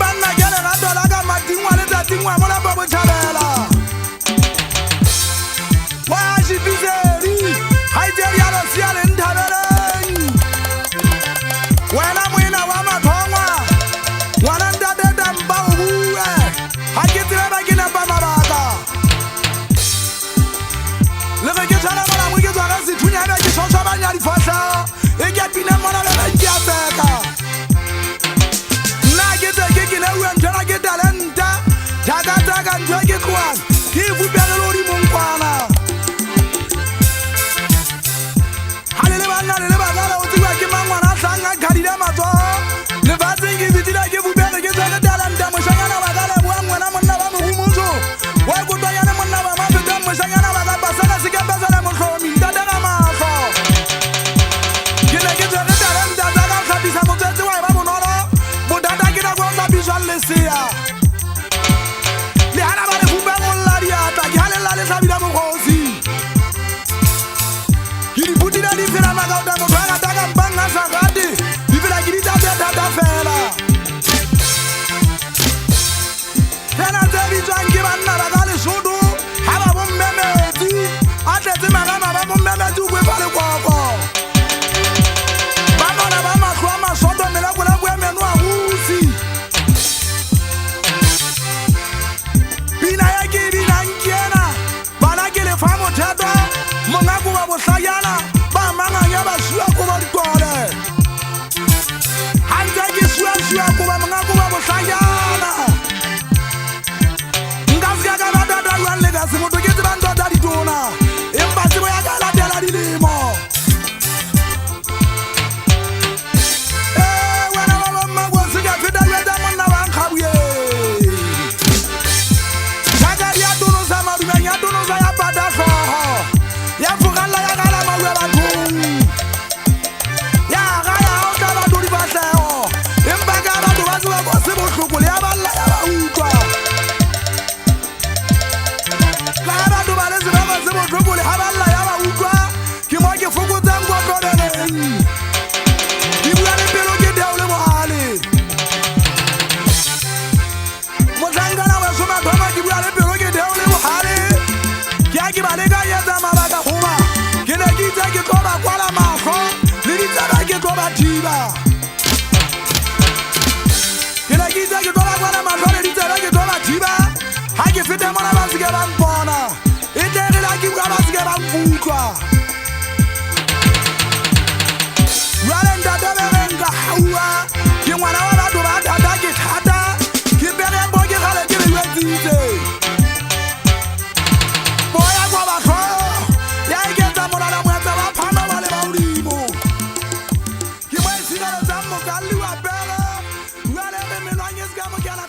banna gele ga dola ga matingwa le tatingwa mona ba bothabela wa shipizeri haiteri ya lo sia le nthabeleng wena moina wa mathongwa ngwana ntate tamba o bue ha ke tsebe ba ke napa mabaka le ge ke tshwana mona mo ke tswana sethunya ba ke tshotshwa banya difahla e ke pina mona le ke a tseka nna ke tseke ke ne uwe ntshwana ke talenta taka ntho ke tloang ke bupele lori monkwana halele banna le bagala o tsiwa ke mangwana hlanga khadile matsoho le batse ke bitila ke bupele ke tseke talenta moshanyana bagala bua ngwana monna ba mogumotso wa go tsayana monna ba mafeta moshanyana ba ba sana se ke bazana mohlomi ntate ga mahlo ke ne ke tseke talenta taka khabisa motsetse wa ba bonolo bodata ke na go ba visual lesia le hana ba le buba molladi ata ke halela le sabila mogosi ke di butila di fela magauta mo banga taka banga sagadi di fela ke di tata fela tena tsebi tswang ke banna ba ka lesotho ha ba bommemetse a tletse magama ba bommemetse o kwefa lekoko ba nona ba matlho a masoto melakola ko emeno a busi bina ya ke binang kena bana ke lefa motheto monga ko ba bohlayana ba manganya ba sua ko ba dikole hantse ke sua ko ba monga ko ba bohlayana nka se ka ba dada lwan le ka se motho ke tseba ntwa tsa ditona empa tsebo ya ka latela dilemo wena ba bammago se ka feta lwetsa monna ba nkgabuye jakadi ya tonosa madumeng ya tonosa ya pata tlhogo ya fogalla ya gala maue bathong ya gaya o ka batho difatlhego empa ka batho ba tseba ko se botlhoko le ya balla ya ba utlwa ka batho ba le tseba ko se botlhoko le ya balla ya ba utlwa ke mo ke fokotsang kwa probleleng ke bua le pelo ke deole bogale motlhankana wa somathoma ke bua le pelo ke deole bogale ke a ke ba lekanyetsa mabaka goba ke ne ke itse ke tlo ba kwala matlho le ditsebe ke tlo ba thiba ke ne ke itse ke tlo ba kwala matlho le ditsebe ke tlo ba thiba ha ke fete mona ba seke ba mpona e tlegela ke bua ba seke ba nkutlwa jwale ntate bere nka gaua ke ngwana wa batho ba thata ke thata ke perembo ke gale ke bewetsitse boya kwa batlho ya eketsa molala moetsa ba phama ba le baodimo ke mo e sireletsang mokalli wa pere jwale re menwang e se ka mokela